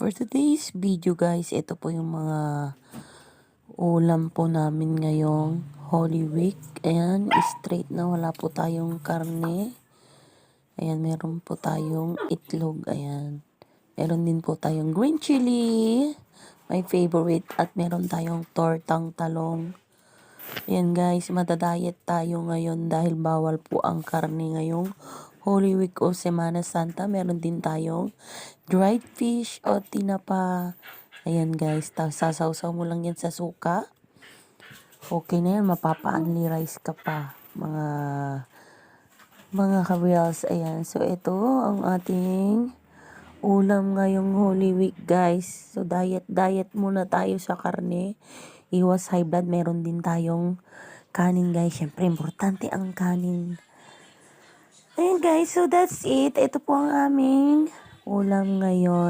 for today's video guys, ito po yung mga ulam po namin ngayong Holy Week. Ayan, straight na wala po tayong karne. Ayan, meron po tayong itlog. Ayan, meron din po tayong green chili, my favorite. At meron tayong tortang talong. Ayan guys, madadayet tayo ngayon dahil bawal po ang karne ngayong Holy Week o Semana Santa. Meron din tayong dried fish o tinapa. Ayan guys, sasawsaw mo lang yan sa suka. Okay na yan, mapapa-only rice ka pa. Mga ka-reals, ayan. So ito ang ating ulam ngayong Holy Week guys. So diet muna tayo sa karne. Iwas high blood. Meron din tayong kanin guys. Syempre importante ang kanin. Ayan guys, so that's it. Ito po ang aming ulam ngayon.